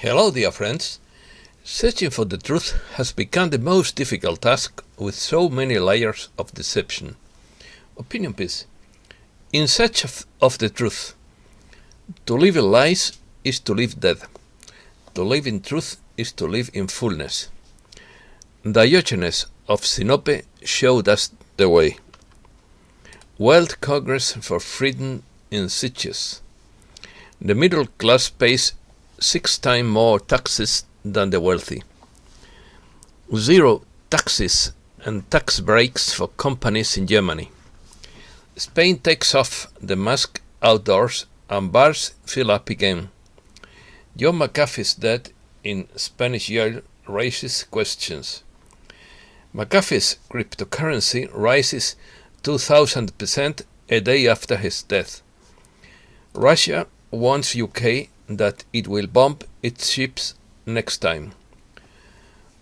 Hello, dear friends. Searching for the truth has become the most difficult task with so many layers of deception. Opinion piece. In search of the truth. To live in lies is to live dead. To live in truth is to live in fullness. Diogenes of Sinope showed us the way. World Congress for Freedom in Sitges. The middle class pays 6 times more taxes than the wealthy. Zero taxes and tax breaks for companies in Germany. Spain takes off the mask outdoors and bars fill up again. John McAfee's death in Spanish jail raises questions. McAfee's cryptocurrency rises 2,000% a day after his death. Russia warns UK that it will bomb its ships next time.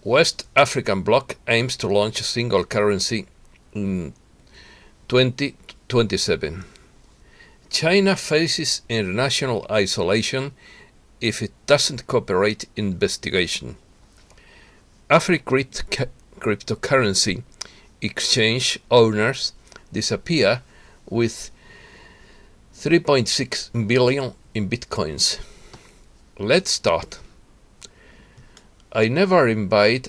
West African bloc aims to launch a single currency in 2027. China faces international isolation if it doesn't cooperate in investigation. Africrypt cryptocurrency exchange owners disappear with 3.6 billion in bitcoins. Let's start. I never envied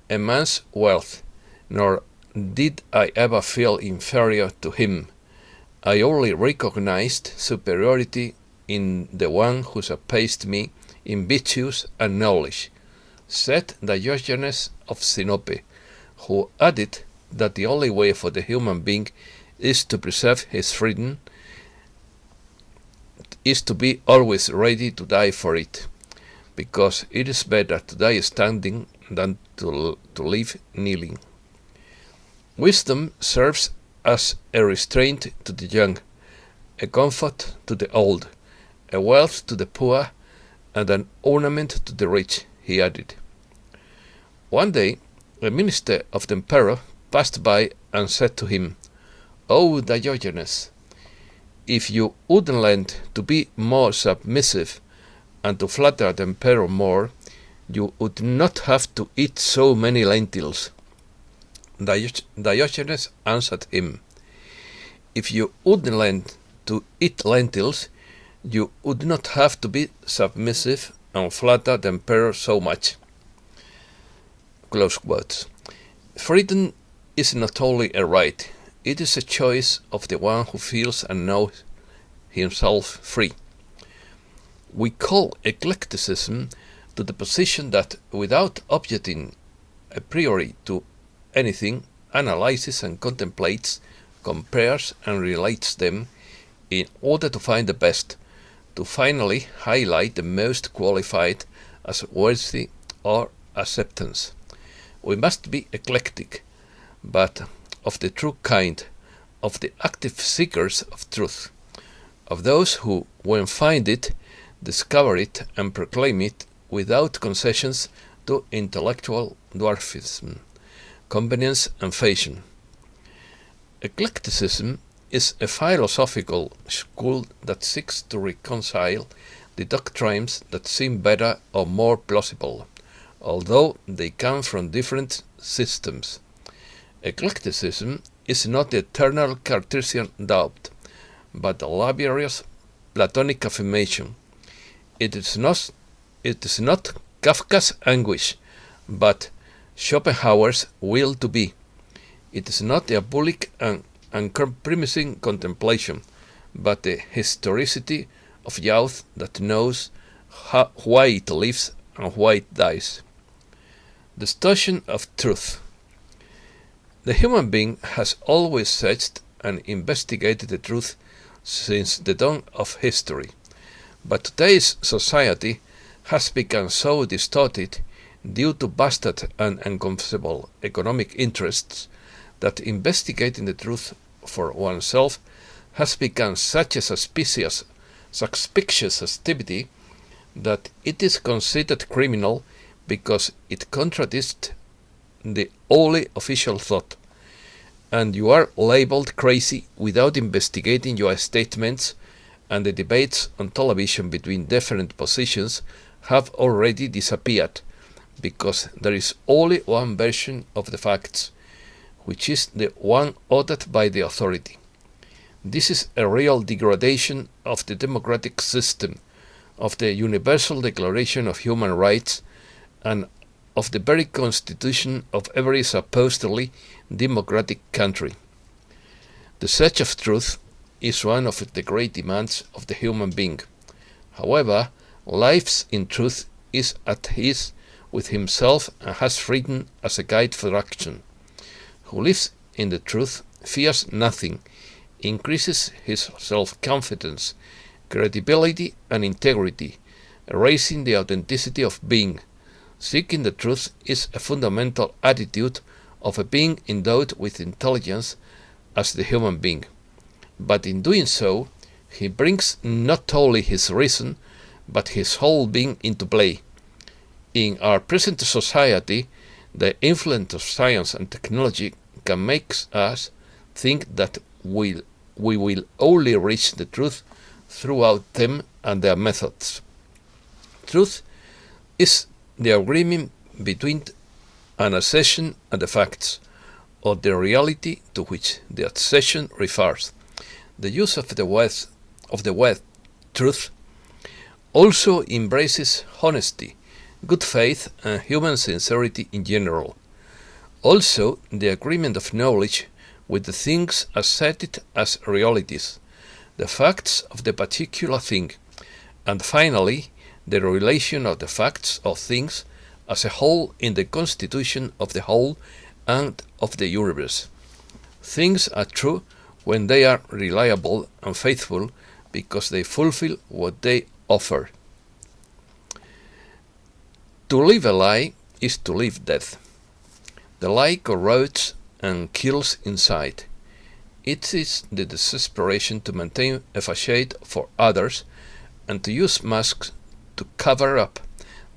a man's wealth, nor did I ever feel inferior to him. I only recognized superiority in the one who surpassed me in virtues and knowledge, said Diogenes of Sinope, who added that the only way for the human being is to preserve his freedom, is to be always ready to die for it, because it is better to die standing than to live kneeling. Wisdom serves as a restraint to the young, a comfort to the old, a wealth to the poor, and an ornament to the rich, he added. One day, a minister of the emperor passed by and said to him, "O Diogenes, if you would learn to be more submissive and to flatter the emperor more, you would not have to eat so many lentils." Diogenes answered him, "If you would learn to eat lentils, you would not have to be submissive and flatter the emperor so much." Close quotes. Freedom is not only a right, it is a choice of the one who feels and knows himself free. We call eclecticism to the position that, without objecting a priori to anything, analyzes and contemplates, compares and relates them in order to find the best, to finally highlight the most qualified as worthy or acceptance. We must be eclectic, but of the true kind, of the active seekers of truth, of those who, when find it, discover it and proclaim it without concessions to intellectual dwarfism, convenience and fashion. Eclecticism is a philosophical school that seeks to reconcile the doctrines that seem better or more plausible, although they come from different systems. Eclecticism is not the eternal Cartesian doubt, but a laborious Platonic affirmation. It is not Kafka's anguish, but Schopenhauer's will to be. It is not a bullish and uncompromising contemplation, but the historicity of youth that knows why it lives and why it dies. Distortion of truth. The human being has always searched and investigated the truth since the dawn of history, but today's society has become so distorted due to bastard and unconceivable economic interests that investigating the truth for oneself has become such a suspicious activity that it is considered criminal because it contradicts the only official thought, and you are labeled crazy without investigating your statements, and the debates on television between different positions have already disappeared, because there is only one version of the facts, which is the one uttered by the authority. This is a real degradation of the democratic system, of the Universal Declaration of Human Rights, and of the very constitution of every supposedly democratic country. The search of truth is one of the great demands of the human being. However, life in truth is at ease with himself and has freedom as a guide for action. Who lives in the truth fears nothing, increases his self-confidence, credibility and integrity, raising the authenticity of being. Seeking the truth is a fundamental attitude of a being endowed with intelligence as the human being. But in doing so, he brings not only his reason, but his whole being into play. In our present society, the influence of science and technology can make us think that we will only reach the truth throughout them and their methods. Truth is the agreement between an assertion and the facts, or the reality to which the assertion refers. The use of the word truth also embraces honesty, good faith, and human sincerity in general. Also, the agreement of knowledge with the things asserted as realities, the facts of the particular thing, and finally, the relation of the facts of things as a whole in the constitution of the whole and of the universe. Things are true when they are reliable and faithful because they fulfill what they offer. To live a lie is to live death. The lie corrodes and kills inside. It is the desperation to maintain a facade for others and to use masks to cover up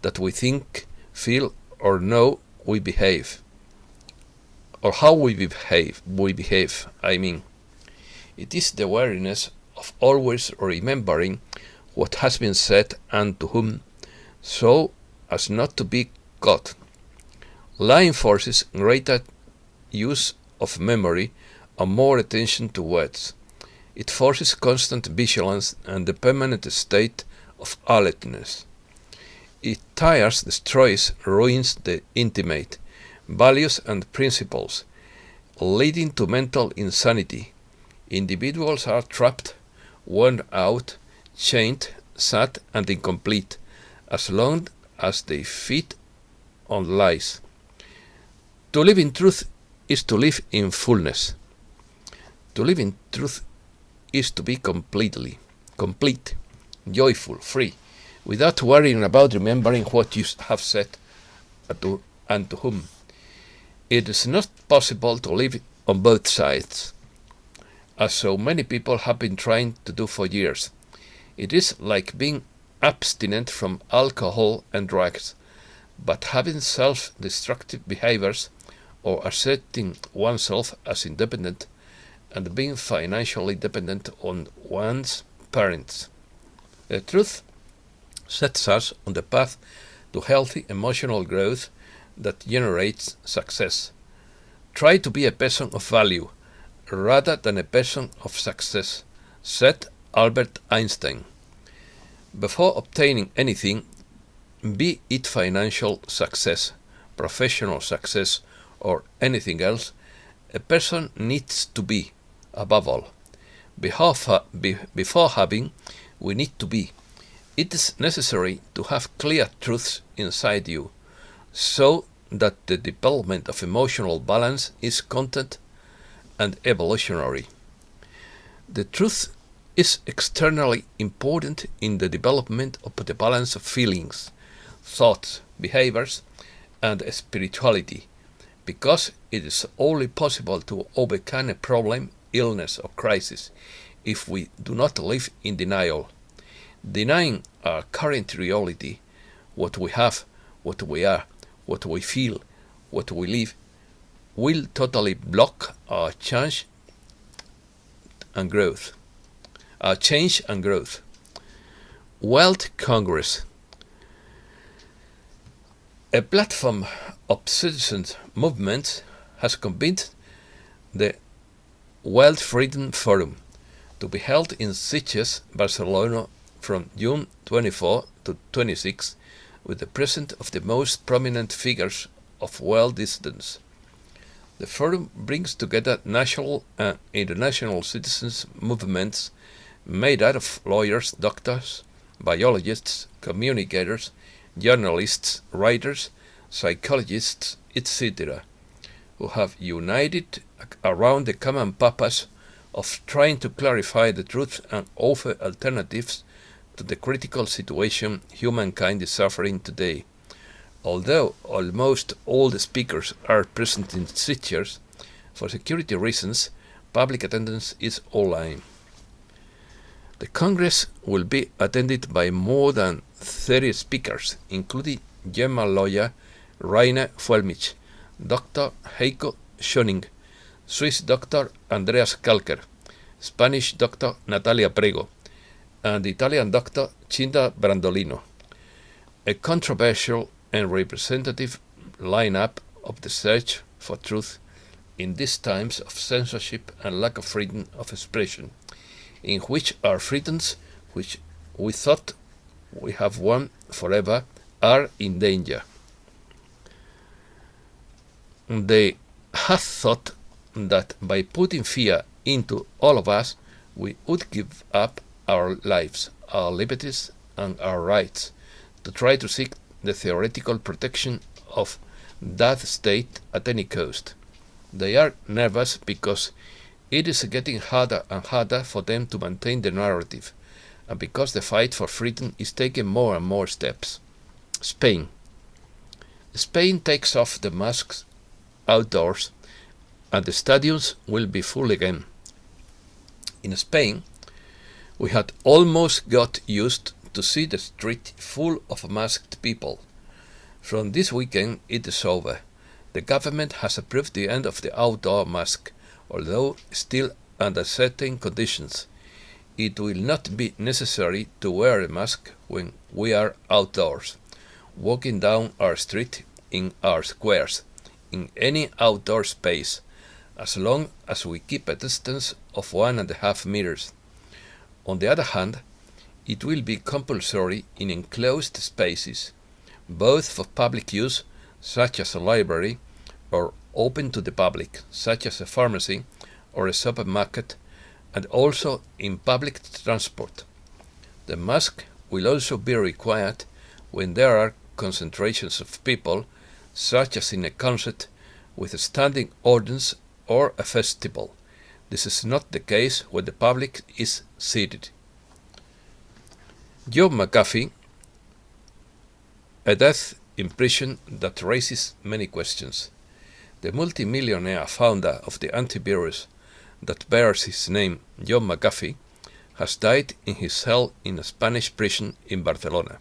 that we think, feel, or know we behave. Or how we behave, It is the awareness of always remembering what has been said and to whom, so as not to be caught. Lying forces greater use of memory and more attention to words. It forces constant vigilance and the permanent state of alertness. It tires, destroys, ruins the intimate values and principles, leading to mental insanity. Individuals are trapped, worn out, chained, sad, and incomplete, as long as they feed on lies. To live in truth is to live in fullness. To live in truth is to be complete, joyful, free, without worrying about remembering what you have said and to whom. It is not possible to live on both sides, as so many people have been trying to do for years. It is like being abstinent from alcohol and drugs, but having self-destructive behaviors or asserting oneself as independent and being financially dependent on one's parents. The truth sets us on the path to healthy emotional growth that generates success. Try to be a person of value rather than a person of success, said Albert Einstein. Before obtaining anything, be it financial success, professional success, or anything else, a person needs to be, above all. Before having, we need to be. It is necessary to have clear truths inside you, so that the development of emotional balance is content and evolutionary. The truth is externally important in the development of the balance of feelings, thoughts, behaviors, and spirituality, because it is only possible to overcome a problem, illness, or crisis if we do not live in denial. Denying our current reality, what we have, what we are, what we feel, what we live, will totally block our change and growth. World Congress. A platform of citizen movements has convened the World Freedom Forum to be held in Sitges, Barcelona from June 24 to 26 with the presence of the most prominent figures of world dissidents. The forum brings together national and international citizens movements made out of lawyers, doctors, biologists, communicators, journalists, writers, psychologists, etc., who have united around the common purpose of trying to clarify the truth and offer alternatives to the critical situation humankind is suffering today. Although almost all the speakers are present in Sitges, for security reasons, public attendance is online. The Congress will be attended by more than 30 speakers, including German lawyer Rainer Fuellmich, Dr. Heiko Schöning, Swiss Dr. Andreas Kalker, Spanish Dr. Natalia Prego, and Italian Dr. Cinda Brandolino. A controversial and representative lineup of the search for truth in these times of censorship and lack of freedom of expression, in which our freedoms, which we thought we have won forever, are in danger. They had thought that by putting fear into all of us, we would give up our lives, our liberties, and our rights to try to seek the theoretical protection of that state at any cost. They are nervous because it is getting harder and harder for them to maintain the narrative, and because the fight for freedom is taking more and more steps. Spain. Spain takes off the masks outdoors, and the stadiums will be full again. In Spain, we had almost got used to see the street full of masked people. From this weekend it is over. The government has approved the end of the outdoor mask, although still under certain conditions. It will not be necessary to wear a mask when we are outdoors, walking down our street, in our squares, in any outdoor space, as long as we keep a distance of 1.5 meters. On the other hand, it will be compulsory in enclosed spaces, both for public use, such as a library, or open to the public, such as a pharmacy or a supermarket, and also in public transport. The mask will also be required when there are concentrations of people, such as in a concert with a standing audience or a festival. This is not the case when the public is seated. John McAfee, a death in prison that raises many questions. The multimillionaire founder of the antivirus that bears his name, John McAfee, has died in his cell in a Spanish prison in Barcelona,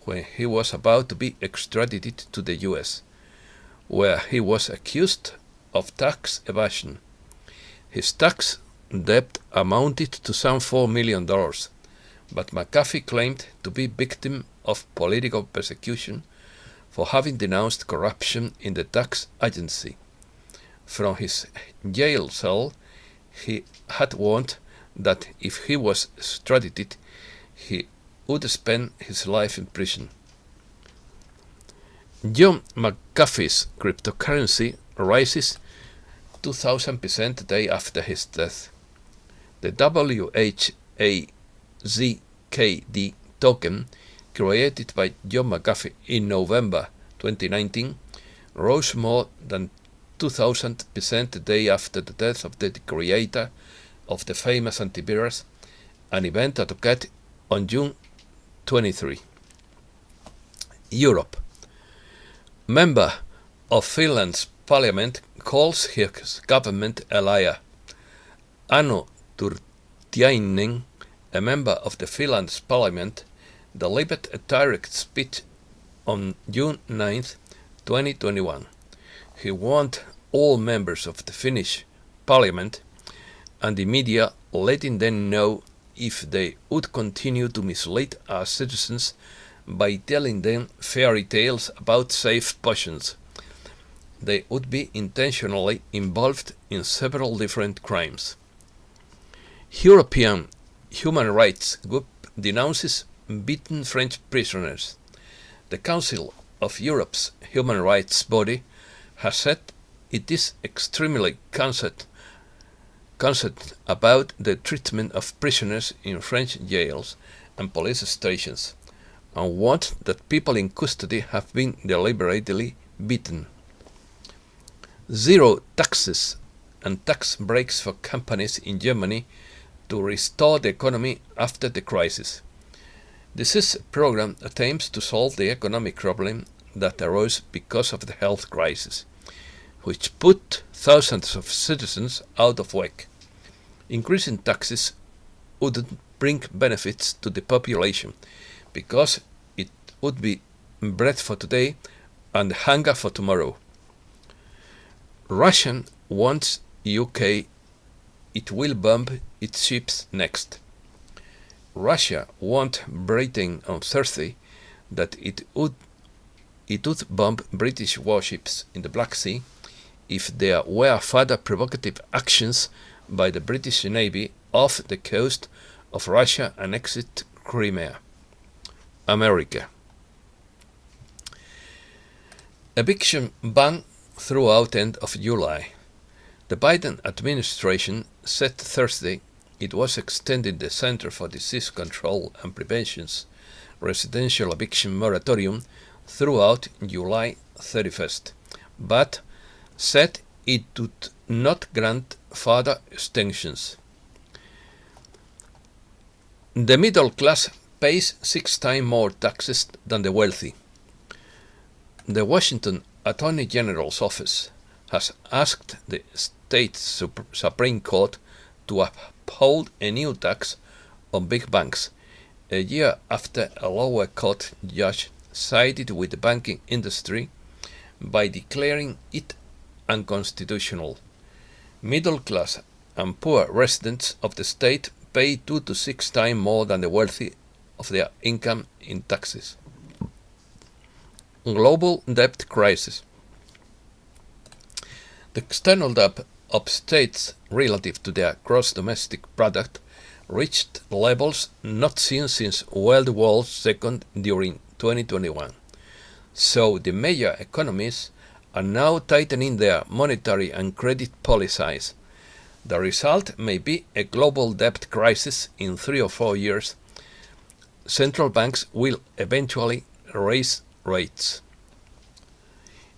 when he was about to be extradited to the US, where he was accused of tax evasion. His tax debt amounted to some $4 million, but McAfee claimed to be victim of political persecution for having denounced corruption in the tax agency. From his jail cell, he had warned that if he was extradited, he would spend his life in prison. John McAfee's cryptocurrency rises 2,000% the day after his death. The WHAZKD token, created by John McAfee in November 2019, rose more than 2,000% the day after the death of the creator of the famous antivirus, an event that occurred on June 23. Europe. Member of Finland's parliament calls his government a liar. Anu Turtiainen, a member of the Finland's parliament, delivered a direct speech on June 9, 2021. He warned all members of the Finnish parliament and the media, letting them know if they would continue to mislead our citizens by telling them fairy tales about safe potions. They would be intentionally involved in several different crimes. European human rights group denounces beaten French prisoners. The Council of Europe's human rights body has said it is extremely concerned about the treatment of prisoners in French jails and police stations, and warned that people in custody have been deliberately beaten. Zero taxes and tax breaks for companies in Germany to restore the economy after the crisis. This is a program that aims to solve the economic problem that arose because of the health crisis, which put thousands of citizens out of work. Increasing taxes wouldn't bring benefits to the population because it would be bread for today and hunger for tomorrow. Russia wants UK it will bomb its ships next. Russia warned Britain on Thursday that it would bomb British warships in the Black Sea if there were further provocative actions by the British Navy off the coast of Russia annexed Crimea. America. Eviction ban throughout end of July. The Biden administration said Thursday it was extending the Center for Disease Control and Prevention's residential eviction moratorium throughout July 31st, but said it would not grant further extensions. The middle class pays 6 times more taxes than the wealthy. The Washington Attorney General's office has asked the state Supreme Court to uphold a new tax on big banks, a year after a lower court judge sided with the banking industry by declaring it unconstitutional. Middle class and poor residents of the state pay 2 to 6 times more than the wealthy of their income in taxes. Global debt crisis. The external debt of states relative to their gross domestic product reached levels not seen since World War II during 2021. So the major economies are now tightening their monetary and credit policies. The result may be a global debt crisis in 3 or 4 years. Central banks will eventually raise rates.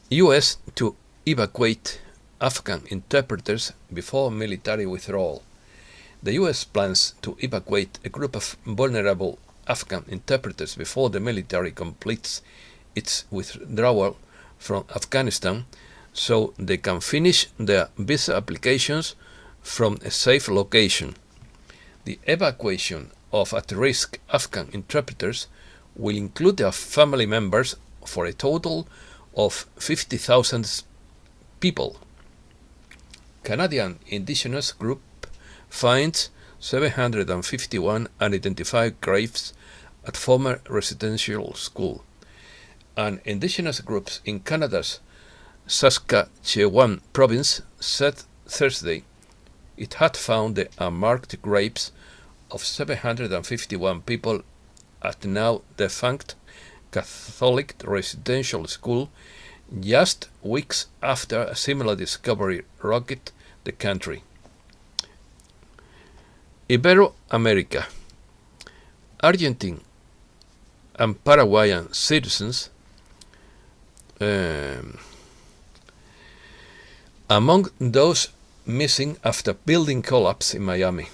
US to evacuate Afghan interpreters before military withdrawal. The US plans to evacuate a group of vulnerable Afghan interpreters before the military completes its withdrawal from Afghanistan so they can finish their visa applications from a safe location. The evacuation of at-risk Afghan interpreters will include their family members for a total of 50,000 people. Canadian Indigenous group finds 751 unidentified graves at former residential school. And Indigenous groups in Canada's Saskatchewan province said Thursday it had found the unmarked graves of 751 people at now defunct Catholic residential school just weeks after a similar discovery rocked the country. Ibero-America. Argentine and Paraguayan citizens among those missing after building collapse in Miami.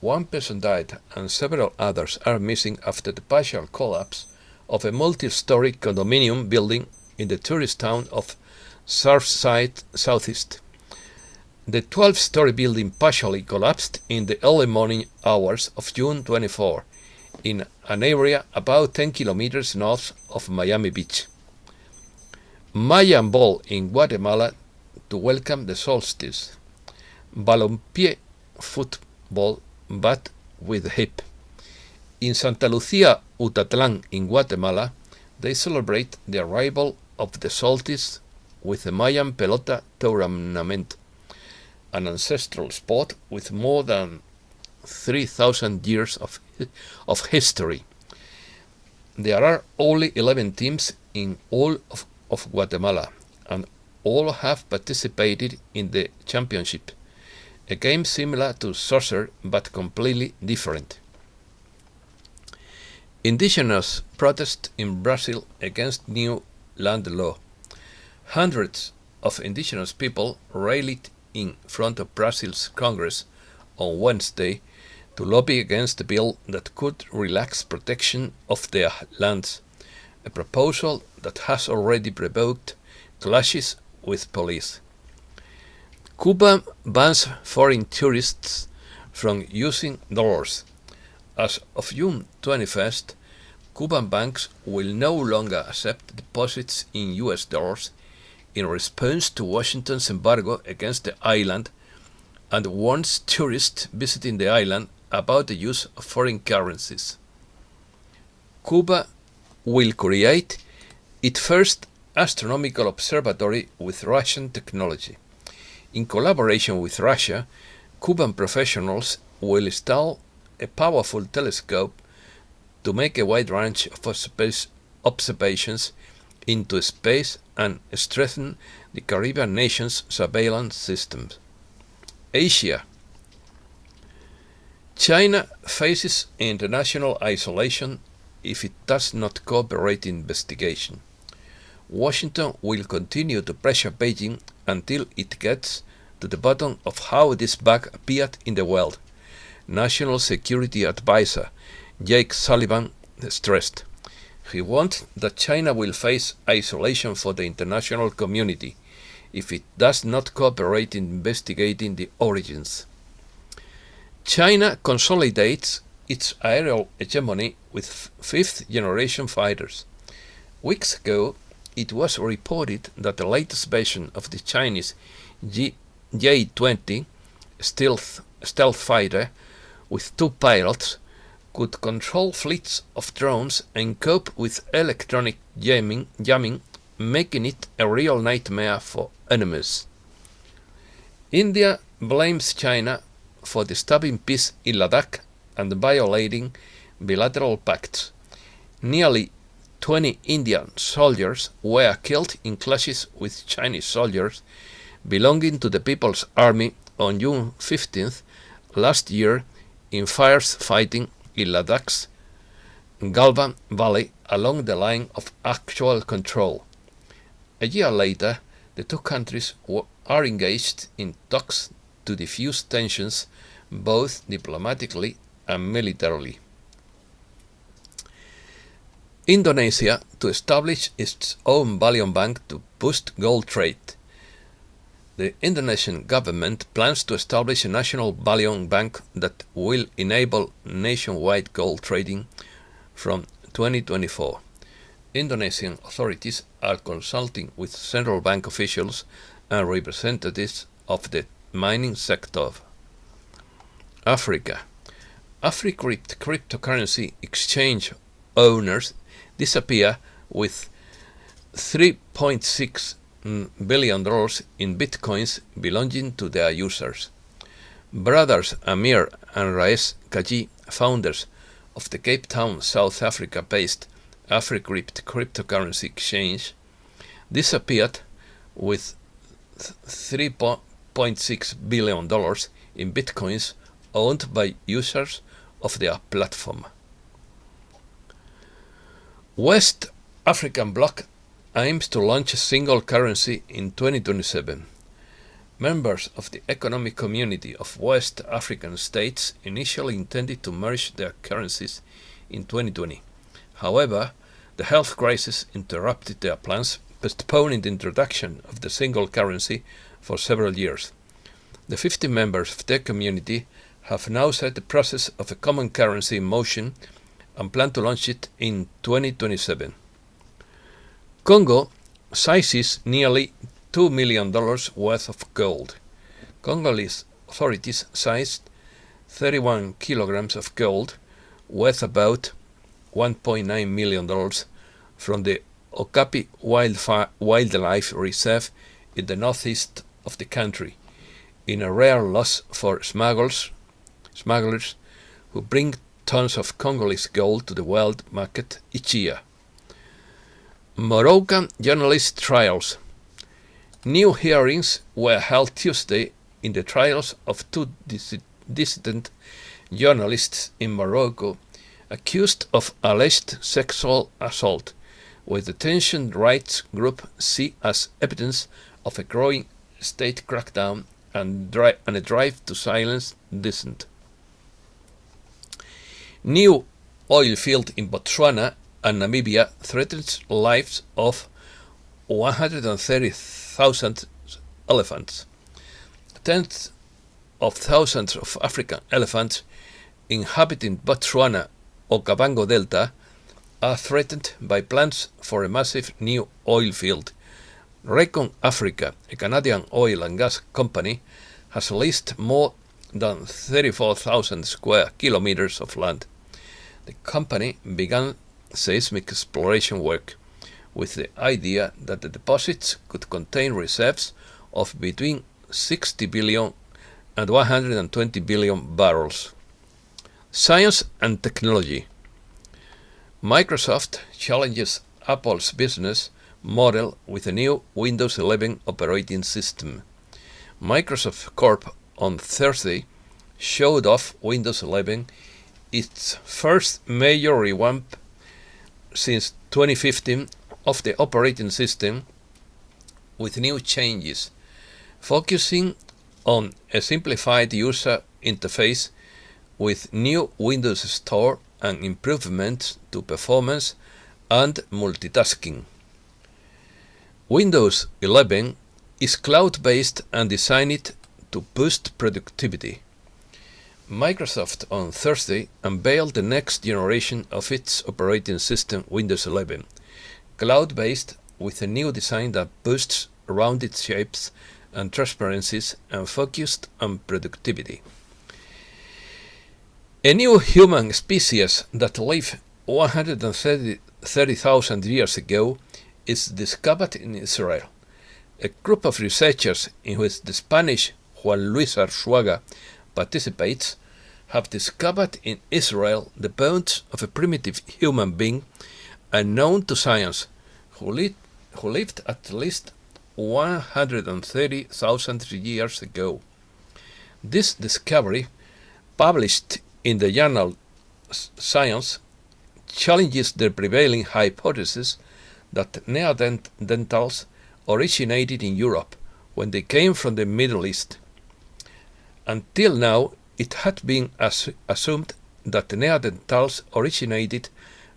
1 person died and several others are missing after the partial collapse of a multi-story condominium building in the tourist town of Surfside Southeast. The 12-story building partially collapsed in the early morning hours of June 24 in an area about 10 kilometers north of Miami Beach. Mayan ball in Guatemala to welcome the solstice. Balompié football but with hip. In Santa Lucía, Utatlán, in Guatemala, they celebrate the arrival of the solstice with the Mayan Pelota Tournament, an ancestral sport with more than 3,000 years of history. There are only 11 teams in all of Guatemala, and all have participated in the championship, a game similar to soccer but completely different. Indigenous protest in Brazil against new land law. Hundreds of indigenous people rallied in front of Brazil's Congress on Wednesday to lobby against a bill that could relax protection of their lands, a proposal that has already provoked clashes with police. Cuba bans foreign tourists from using dollars. As of June 21st, Cuban banks will no longer accept deposits in US dollars in response to Washington's embargo against the island and warns tourists visiting the island about the use of foreign currencies. Cuba will create its first astronomical observatory with Russian technology. In collaboration with Russia, Cuban professionals will install a powerful telescope to make a wide range of observations into space and strengthen the Caribbean nations' surveillance systems. Asia. China faces international isolation if it does not cooperate in investigation. Washington will continue to pressure Beijing until it gets to the bottom of how this bug appeared in the world, National Security Advisor Jake Sullivan stressed. He warned that China will face isolation for the international community if it does not cooperate in investigating the origins. China consolidates its aerial hegemony with fifth-generation fighters. Weeks ago, it was reported that the latest version of the Chinese J-20 stealth fighter with 2 pilots could control fleets of drones and cope with electronic jamming, making it a real nightmare for enemies. India blames China for disturbing peace in Ladakh and violating bilateral pacts. Nearly 20 Indian soldiers were killed in clashes with Chinese soldiers belonging to the People's Army on June 15th last year in fierce fighting in Ladakh's Galvan Valley along the line of actual control. A year later, the two countries are engaged in talks to defuse tensions both diplomatically and militarily. Indonesia to establish its own bullion bank to boost gold trade. The Indonesian government plans to establish a national bullion bank that will enable nationwide gold trading from 2024. Indonesian authorities are consulting with central bank officials and representatives of the mining sector. Africa. Africrypt cryptocurrency exchange owners disappear with $3.6 billion in bitcoins belonging to their users. Brothers Amir and Raes Kaji, founders of the Cape Town, South Africa-based Africrypt cryptocurrency exchange, disappeared with $3.6 billion in bitcoins owned by users of their platform. West African bloc aims to launch a single currency in 2027. Members of the Economic Community of West African States initially intended to merge their currencies in 2020. However, the health crisis interrupted their plans, postponing the introduction of the single currency for several years. The 50 members of their community have now set the process of a common currency in motion and plan to launch it in 2027. Congo seizes nearly $2 million worth of gold. Congolese authorities seized 31 kilograms of gold worth about $1.9 million from the Okapi Wildlife Reserve in the northeast of the country, in a rare loss for smugglers who bring tons of Congolese gold to the world market each year. Moroccan journalist trials. New hearings were held Tuesday in the trials of two dissident journalists in Morocco accused of alleged sexual assault, which the detention rights group see as evidence of a growing state crackdown and a drive to silence dissent. New oil field in Botswana and Namibia threatens lives of 130,000 elephants. Tens of thousands of African elephants inhabiting Botswana Okavango Delta are threatened by plans for a massive new oil field. Recon Africa, a Canadian oil and gas company, has leased more than 34,000 square kilometers of land. The company began seismic exploration work with the idea that the deposits could contain reserves of between 60 billion and 120 billion barrels. Science and technology. Microsoft challenges Apple's business model with a new Windows 11 operating system. Microsoft Corp on Thursday showed off Windows 11, its first major revamp since 2015 of the operating system, with new changes, focusing on a simplified user interface with new Windows Store and improvements to performance and multitasking. Windows 11 is cloud-based and designed to boost productivity. Microsoft on Thursday unveiled the next generation of its operating system, Windows 11, cloud-based with a new design that boosts rounded shapes and transparencies and focused on productivity. A new human species that lived 130,000 years ago is discovered in Israel. A group of researchers in which the Spanish Juan Luis Arzuaga participates have discovered in Israel the bones of a primitive human being unknown to science who lived at least 130,000 years ago. This discovery, published in the journal Science, challenges the prevailing hypothesis that Neanderthals originated in Europe when they came from the Middle East. Until now, it had been assumed that the Neanderthals originated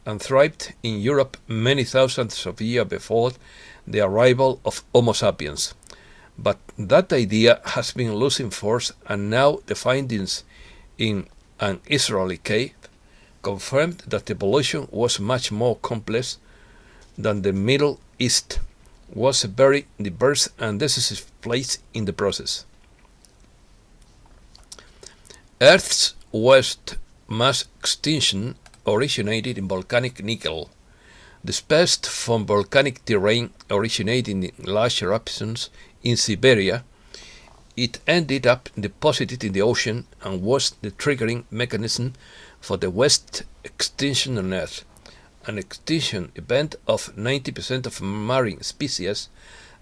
and thrived in Europe many thousands of years before the arrival of Homo sapiens. But that idea has been losing force, and now the findings in an Israeli cave confirmed that evolution was much more complex than the Middle East was a very diverse and decisive place in the process. Earth's worst mass extinction originated in volcanic nickel. Dispersed from volcanic terrain originating in large eruptions in Siberia, it ended up deposited in the ocean and was the triggering mechanism for the worst extinction on Earth, an extinction event of 90% of marine species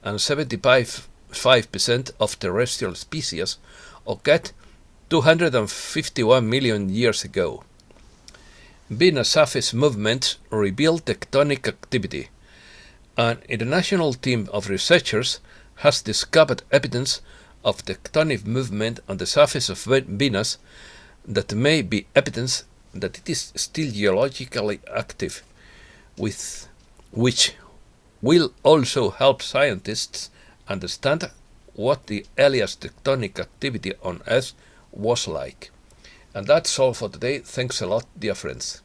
and 75% of terrestrial species occurred 251 million years ago. Venus surface movements revealed tectonic activity. An international team of researchers has discovered evidence of tectonic movement on the surface of Venus that may be evidence that it is still geologically active, which will also help scientists understand what the earliest tectonic activity on Earth was like. And that's all for today. Thanks a lot, dear friends.